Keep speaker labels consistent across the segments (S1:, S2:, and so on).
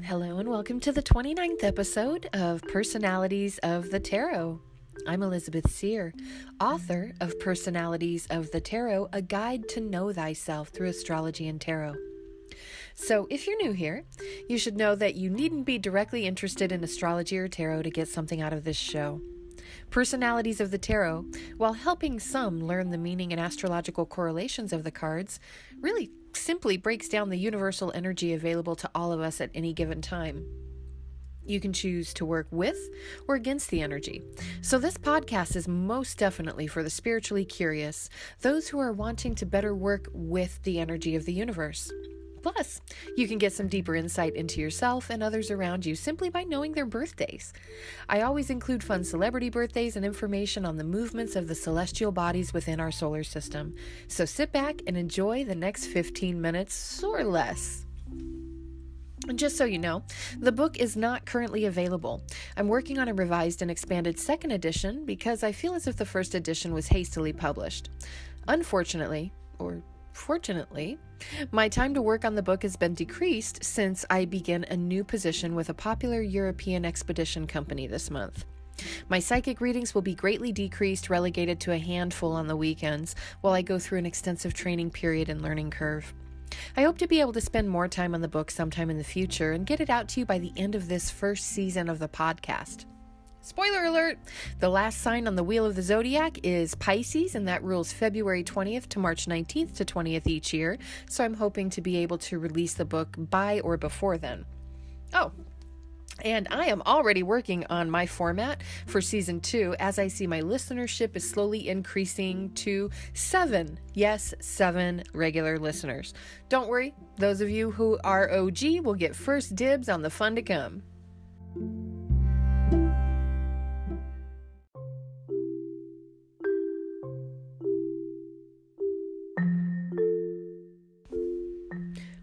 S1: Hello and welcome to the 29th episode of Personalities of the Tarot. I'm Elizabeth Seer, author of Personalities of the Tarot, a guide to know thyself through astrology and tarot. So if you're new here, you should know that you needn't be directly interested in astrology or tarot to get something out of this show. Personalities of the Tarot, while helping some learn the meaning and astrological correlations of the cards, really simply breaks down the universal energy available to all of us at any given time. You can choose to work with or against the energy. So this podcast is most definitely for the spiritually curious, those who are wanting to better work with the energy of the universe. Plus, you can get some deeper insight into yourself and others around you simply by knowing their birthdays. I always include fun celebrity birthdays and information on the movements of the celestial bodies within our solar system. So sit back and enjoy the next 15 minutes or less. And just so you know, the book is not currently available. I'm working on a revised and expanded second edition because I feel as if the first edition was hastily published. Unfortunately, or fortunately, my time to work on the book has been decreased since I begin a new position with a popular European expedition company this month. My psychic readings will be greatly decreased, relegated to a handful on the weekends, while I go through an extensive training period and learning curve. I hope to be able to spend more time on the book sometime in the future and get it out to you by the end of this first season of the podcast. Spoiler alert! The last sign on the Wheel of the Zodiac is Pisces, and that rules February 20th to March 19th to 20th each year, so I'm hoping to be able to release the book by or before then. Oh, and I am already working on my format for season 2 as I see my listenership is slowly increasing to 7. Yes, 7 regular listeners. Don't worry, those of you who are OG will get first dibs on the fun to come.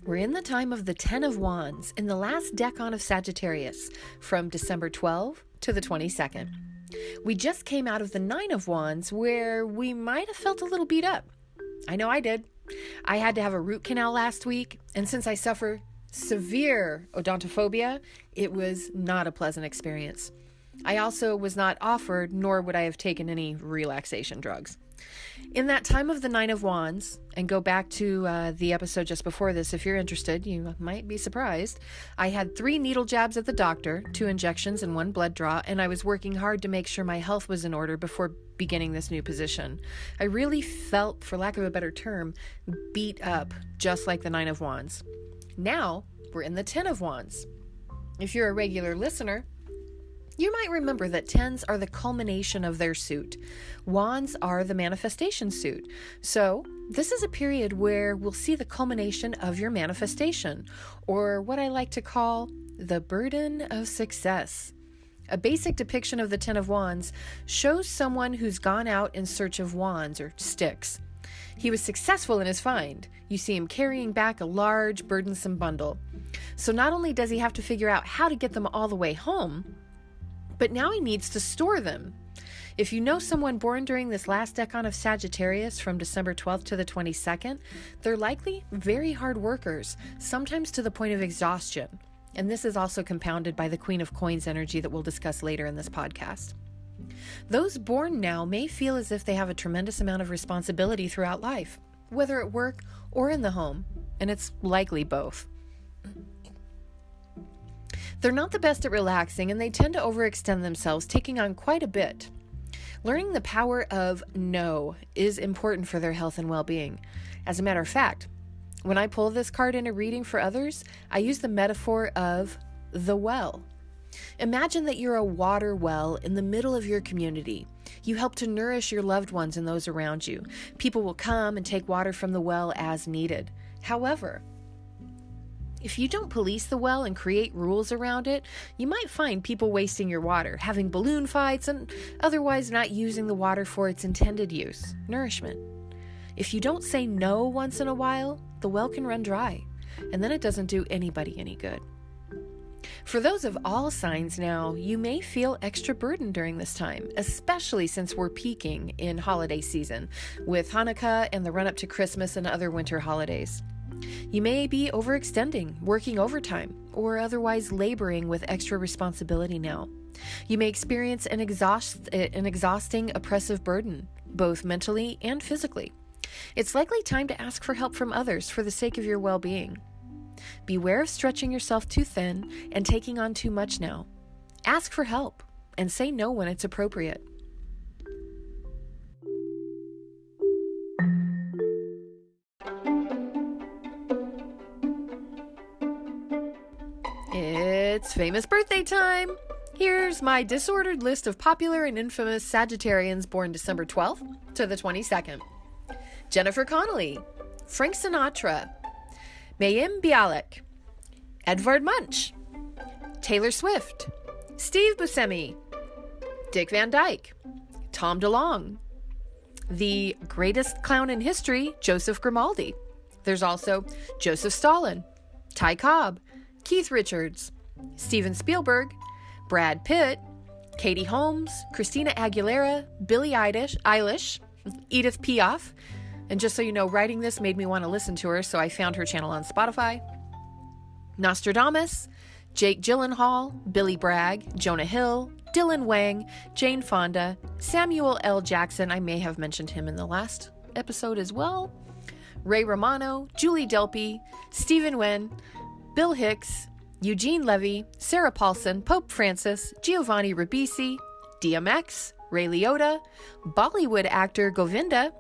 S1: We're in the time of the 10 of Wands in the last decan of Sagittarius from December 12th to the 22nd. We just came out of the 9 of Wands where we might have felt a little beat up. I know I did. I had to have a root canal last week, and since I suffer severe odontophobia, it was not a pleasant experience. I also was not offered, nor would I have taken any relaxation drugs. In that time of the 9 of Wands, and go back to the episode just before this if you're interested, you might be surprised, I had 3 needle jabs at the doctor, 2 injections and 1 blood draw, and I was working hard to make sure my health was in order before beginning this new position. I really felt, for lack of a better term, beat up, just like the 9 of Wands. Now, we're in the 10 of Wands. If you're a regular listener, you might remember that 10s are the culmination of their suit. Wands are the manifestation suit. So this is a period where we'll see the culmination of your manifestation, or what I like to call the burden of success. A basic depiction of the 10 of Wands shows someone who's gone out in search of wands or sticks. He was successful in his find. You see him carrying back a large, burdensome bundle. So not only does he have to figure out how to get them all the way home, but now he needs to store them. If you know someone born during this last decan of Sagittarius from December 12th to the 22nd, they're likely very hard workers, sometimes to the point of exhaustion. And this is also compounded by the Queen of Coins energy that we'll discuss later in this podcast. Those born now may feel as if they have a tremendous amount of responsibility throughout life, whether at work or in the home, and it's likely both. They're not the best at relaxing, and they tend to overextend themselves, taking on quite a bit. Learning the power of no is important for their health and well-being. As a matter of fact, when I pull this card in a reading for others, I use the metaphor of the well. Imagine that you're a water well in the middle of your community. You help to nourish your loved ones and those around you. People will come and take water from the well as needed. However, if you don't police the well and create rules around it, you might find people wasting your water, having balloon fights, and otherwise not using the water for its intended use, nourishment. If you don't say no once in a while, the well can run dry, and then it doesn't do anybody any good. For those of all signs now, you may feel extra burdened during this time, especially since we're peaking in holiday season with Hanukkah and the run-up to Christmas and other winter holidays. You may be overextending, working overtime, or otherwise laboring with extra responsibility now. You may experience an exhausting, oppressive burden, both mentally and physically. It's likely time to ask for help from others for the sake of your well-being. Beware of stretching yourself too thin and taking on too much now. Ask for help and say no when it's appropriate. It's famous birthday time! Here's my disordered list of popular and infamous Sagittarians born December 12th to the 22nd. Jennifer Connelly, Frank Sinatra, Mayim Bialik, Edvard Munch, Taylor Swift, Steve Buscemi, Dick Van Dyke, Tom DeLonge, the greatest clown in history, Joseph Grimaldi. There's also Joseph Stalin, Ty Cobb, Keith Richards, Steven Spielberg, Brad Pitt, Katie Holmes, Christina Aguilera, Billie Eilish, Edith Piaf. And just so you know, writing this made me want to listen to her, so I found her channel on Spotify. Nostradamus, Jake Gyllenhaal, Billy Bragg, Jonah Hill, Dylan Wang, Jane Fonda, Samuel L. Jackson, I may have mentioned him in the last episode as well, Ray Romano, Julie Delpy, Stephen Wen, Bill Hicks, Eugene Levy, Sarah Paulson, Pope Francis, Giovanni Ribisi, DMX, Ray Liotta, Bollywood actor Govinda,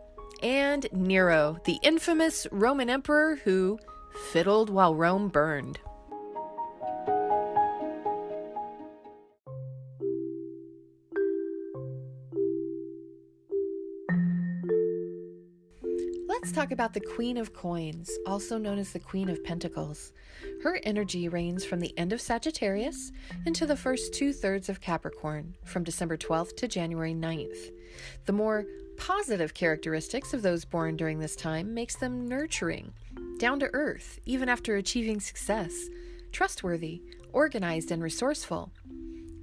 S1: and Nero, the infamous Roman emperor who fiddled while Rome burned. Let's talk about the Queen of Coins, also known as the Queen of Pentacles. Her energy reigns from the end of Sagittarius into the first 2/3 of Capricorn, from December 12th to January 9th. The more positive characteristics of those born during this time makes them nurturing, down to earth, even after achieving success, trustworthy, organized, and resourceful.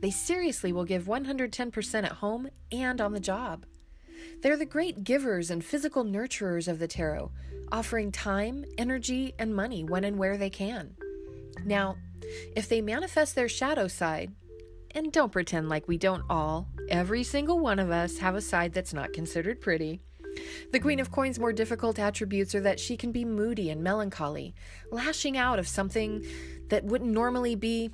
S1: They seriously will give 110% at home and on the job. They're the great givers and physical nurturers of the tarot, offering time, energy, and money when and where they can. Now, if they manifest their shadow side, and don't pretend like we don't all, every single one of us have a side that's not considered pretty. The Queen of Coins' more difficult attributes are that she can be moody and melancholy, lashing out of something that wouldn't normally be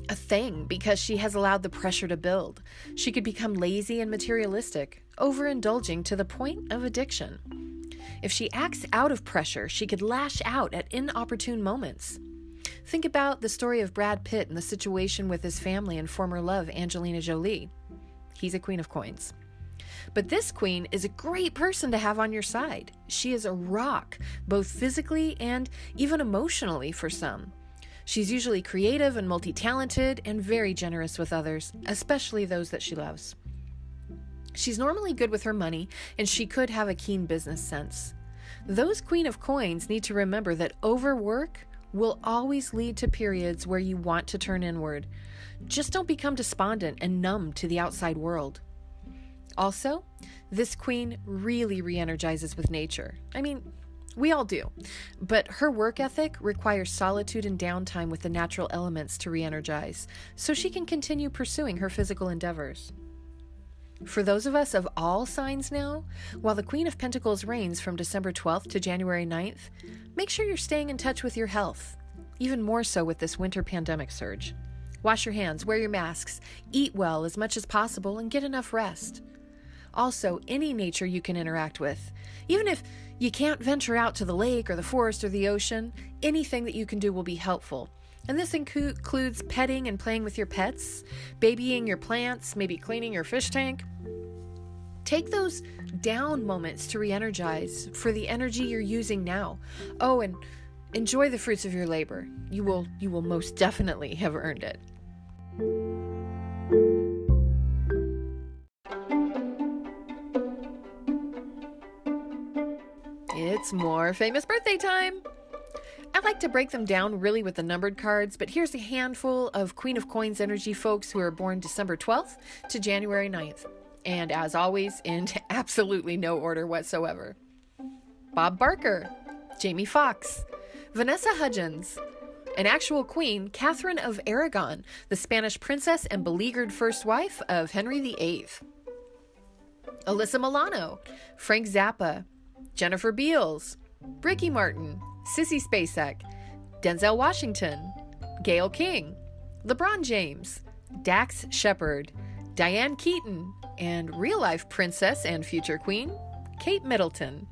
S1: a thing because she has allowed the pressure to build. She could become lazy and materialistic, overindulging to the point of addiction. If she acts out of pressure, she could lash out at inopportune moments. Think about the story of Brad Pitt and the situation with his family and former love, Angelina Jolie. He's a Queen of Coins. But this queen is a great person to have on your side. She is a rock, both physically and even emotionally for some. She's usually creative and multi-talented and very generous with others, especially those that she loves. She's normally good with her money, and she could have a keen business sense. Those Queen of Coins need to remember that overwork will always lead to periods where you want to turn inward. Just don't become despondent and numb to the outside world. Also, this queen really re-energizes with nature. I mean, we all do, but her work ethic requires solitude and downtime with the natural elements to re-energize, so she can continue pursuing her physical endeavors. For those of us of all signs now, while the Queen of Pentacles reigns from December 12th to January 9th, make sure you're staying in touch with your health, even more so with this winter pandemic surge. Wash your hands, wear your masks, eat well as much as possible, and get enough rest. Also, any nature you can interact with, even if you can't venture out to the lake or the forest or the ocean, anything that you can do will be helpful. And this includes petting and playing with your pets, babying your plants, maybe cleaning your fish tank. Take those down moments to re-energize for the energy you're using now. Oh, and enjoy the fruits of your labor. You will most definitely have earned it. It's more famous birthday time. I like to break them down really with the numbered cards, but here's a handful of Queen of Coins energy folks who are born December 12th to January 9th. And as always, in absolutely no order whatsoever. Bob Barker, Jamie Foxx, Vanessa Hudgens, an actual queen, Catherine of Aragon, the Spanish princess and beleaguered first wife of Henry VIII. Alyssa Milano, Frank Zappa, Jennifer Beals, Ricky Martin, Sissy Spacek, Denzel Washington, Gayle King, LeBron James, Dax Shepard, Diane Keaton, and real-life princess and future queen, Kate Middleton.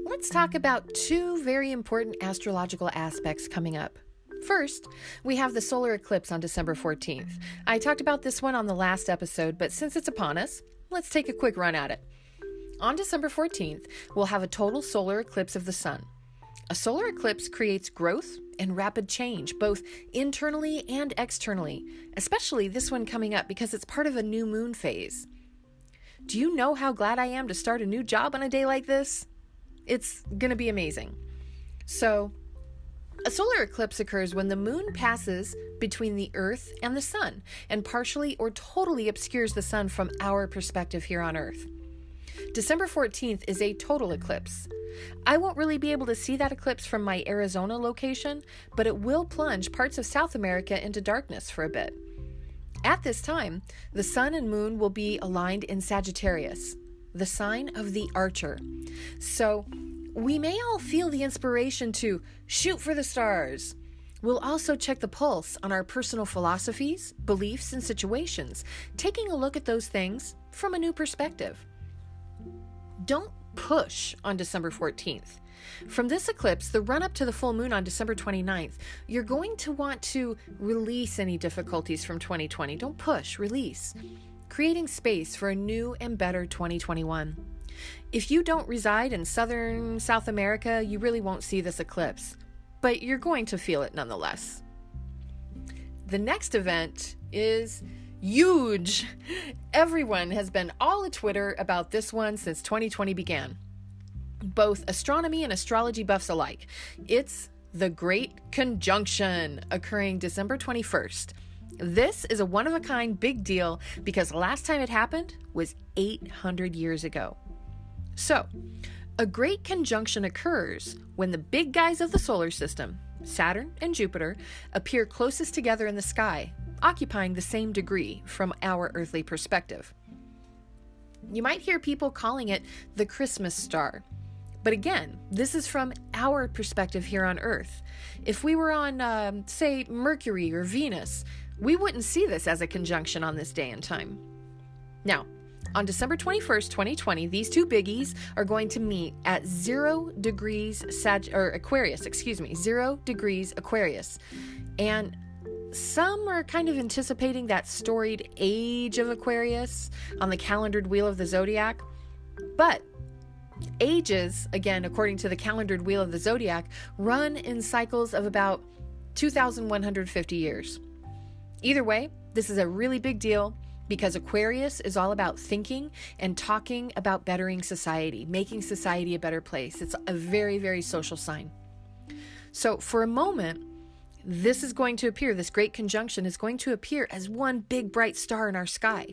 S1: Let's talk about two very important astrological aspects coming up. First, we have the solar eclipse on December 14th. I talked about this one on the last episode, but since it's upon us, let's take a quick run at it. On December 14th, we'll have a total solar eclipse of the sun. A solar eclipse creates growth and rapid change, both internally and externally, especially this one coming up because it's part of a new moon phase. Do you know how glad I am to start a new job on a day like this? It's going to be amazing. So, a solar eclipse occurs when the moon passes between the Earth and the sun and partially or totally obscures the sun from our perspective here on Earth. December 14th is a total eclipse. I won't really be able to see that eclipse from my Arizona location, but it will plunge parts of South America into darkness for a bit. At this time, the sun and moon will be aligned in Sagittarius, the sign of the archer. So, we may all feel the inspiration to shoot for the stars. We'll also check the pulse on our personal philosophies, beliefs, and situations, taking a look at those things from a new perspective. Don't push on December 14th. From this eclipse, the run-up to the full moon on December 29th, you're going to want to release any difficulties from 2020. Don't push, release. Creating space for a new and better 2021. If you don't reside in southern South America, you really won't see this eclipse, but you're going to feel it nonetheless. The next event is huge. Everyone has been all at Twitter about this one since 2020 began. Both astronomy and astrology buffs alike. It's the Great Conjunction occurring December 21st. This is a one-of-a-kind big deal because last time it happened was 800 years ago. So, a great conjunction occurs when the big guys of the solar system, Saturn and Jupiter, appear closest together in the sky, occupying the same degree from our earthly perspective. You might hear people calling it the Christmas star. But again, this is from our perspective here on Earth. If we were on, say, Mercury or Venus, we wouldn't see this as a conjunction on this day and time. Now, on December 21st, 2020, these two biggies are going to meet at 0 degrees Aquarius. 0 degrees Aquarius. And some are kind of anticipating that storied age of Aquarius on the calendared wheel of the zodiac. But ages, again, according to the calendared wheel of the zodiac, run in cycles of about 2,150 years. Either way, this is a really big deal because Aquarius is all about thinking and talking about bettering society, making society a better place. It's a very, very social sign. So for a moment, this great conjunction is going to appear as one big bright star in our sky.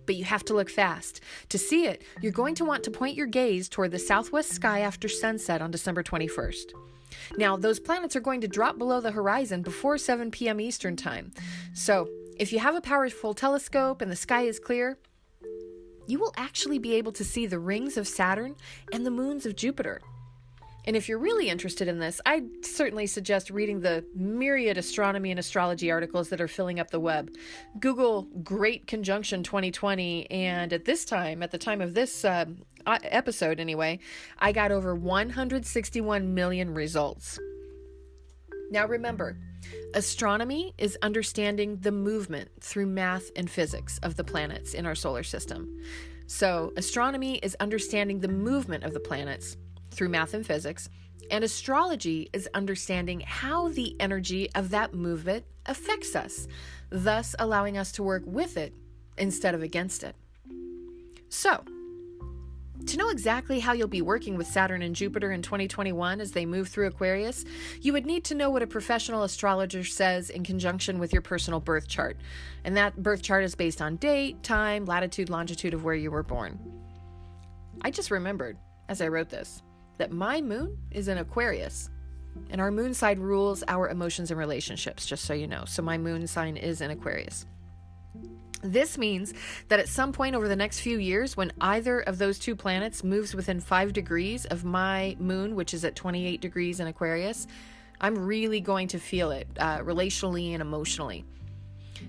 S1: But you have to look fast. To see it, you're going to want to point your gaze toward the southwest sky after sunset on December 21st. Now, those planets are going to drop below the horizon before 7 p.m. Eastern Time. So, if you have a powerful telescope and the sky is clear, you will actually be able to see the rings of Saturn and the moons of Jupiter. And if you're really interested in this, I'd certainly suggest reading the myriad astronomy and astrology articles that are filling up the web. Google Great Conjunction 2020, and at the time of this episode anyway, I got over 161 million results. Now remember, astronomy is understanding the movement through math and physics of the planets in our solar system. So astronomy is understanding the movement of the planets through math and physics, and astrology is understanding how the energy of that movement affects us, thus allowing us to work with it instead of against it. So, To know exactly how you'll be working with Saturn and Jupiter in 2021 as they move through Aquarius, you would need to know what a professional astrologer says in conjunction with your personal birth chart. And that birth chart is based on date, time, latitude, longitude of where you were born. I just remembered, as I wrote this, that my moon is in Aquarius. And our moon side rules our emotions and relationships, just so you know. So my moon sign is in Aquarius. This means that at some point over the next few years, when either of those two planets moves within 5 degrees of my moon, which is at 28 degrees in Aquarius, I'm really going to feel it relationally and emotionally.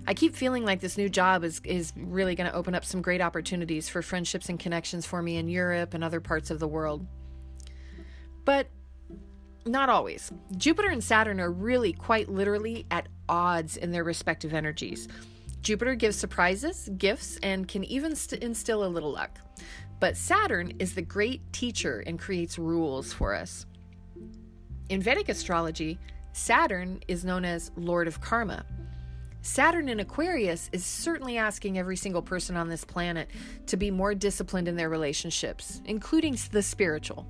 S1: I keep feeling like this new job is really going to open up some great opportunities for friendships and connections for me in Europe and other parts of the world. But not always. Jupiter and Saturn are really quite literally at odds in their respective energies. Jupiter gives surprises, gifts, and can even instill a little luck. But Saturn is the great teacher and creates rules for us. In Vedic astrology, Saturn is known as Lord of Karma. Saturn in Aquarius is certainly asking every single person on this planet to be more disciplined in their relationships, including the spiritual.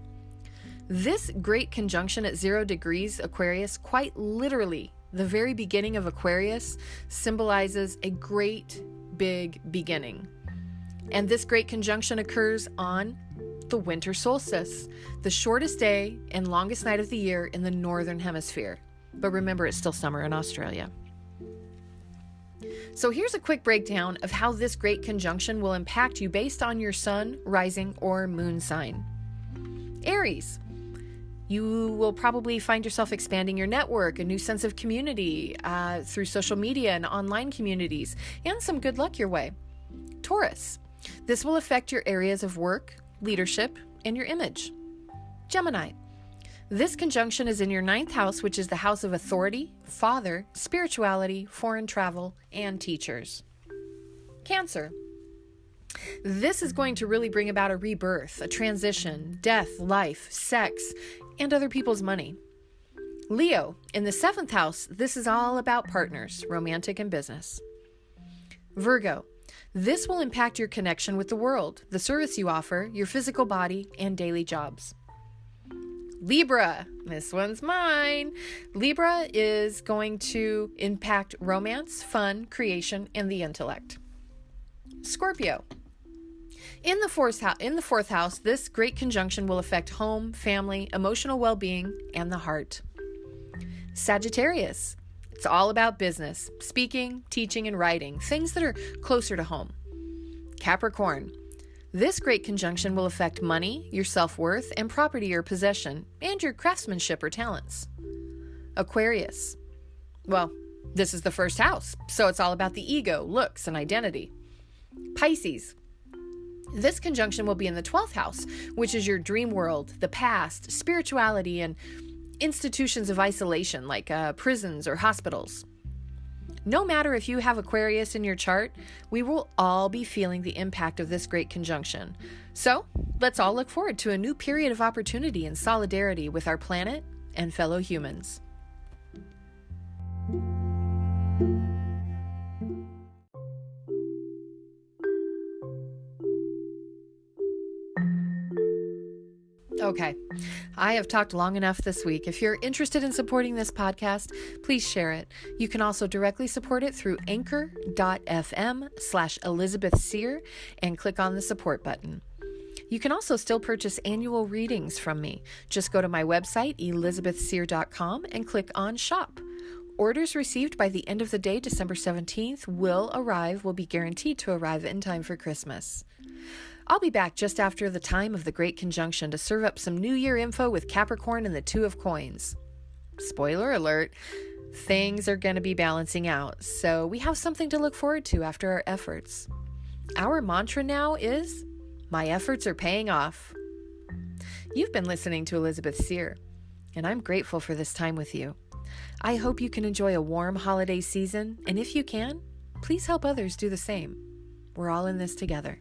S1: This great conjunction at 0 degrees Aquarius, quite literally, the very beginning of Aquarius, symbolizes a great big beginning. And this great conjunction occurs on the winter solstice, the shortest day and longest night of the year in the northern hemisphere. But remember, it's still summer in Australia. So here's a quick breakdown of how this great conjunction will impact you based on your sun, rising, or moon sign. Aries. You will probably find yourself expanding your network, a new sense of community through social media and online communities, and some good luck your way. Taurus. This will affect your areas of work, leadership, and your image. Gemini. This conjunction is in your 9th house, which is the house of authority, father, spirituality, foreign travel, and teachers. Cancer. This is going to really bring about a rebirth, a transition, death, life, sex, and other people's money. Leo, in the 7th house, this is all about partners, romantic and business. Virgo, this will impact your connection with the world, the service you offer, your physical body, and daily jobs. Libra, this one's mine. Libra is going to impact romance, fun, creation, and the intellect. Scorpio. In the 4th house, this great conjunction will affect home, family, emotional well-being, and the heart. Sagittarius. It's all about business, speaking, teaching, and writing, things that are closer to home. Capricorn. This great conjunction will affect money, your self-worth, and property or possession, and your craftsmanship or talents. Aquarius. Well, this is the 1st house, so it's all about the ego, looks, and identity. Pisces. This conjunction will be in the 12th house, which is your dream world, the past, spirituality, and institutions of isolation like prisons or hospitals. No matter if you have Aquarius in your chart, we will all be feeling the impact of this great conjunction. So let's all look forward to a new period of opportunity and solidarity with our planet and fellow humans. Okay, I have talked long enough this week. If you're interested in supporting this podcast, please share it. You can also directly support it through anchor.fm/Elizabeth Seer and click on the support button. You can also still purchase annual readings from me. Just go to my website, elizabethseer.com, and click on shop. Orders received by the end of the day, December 17th, will be guaranteed to arrive in time for Christmas. I'll be back just after the time of the Great Conjunction to serve up some New Year info with Capricorn and the Two of Coins. Spoiler alert, things are going to be balancing out, so we have something to look forward to after our efforts. Our mantra now is, my efforts are paying off. You've been listening to Elizabeth Seer, and I'm grateful for this time with you. I hope you can enjoy a warm holiday season, and if you can, please help others do the same. We're all in this together.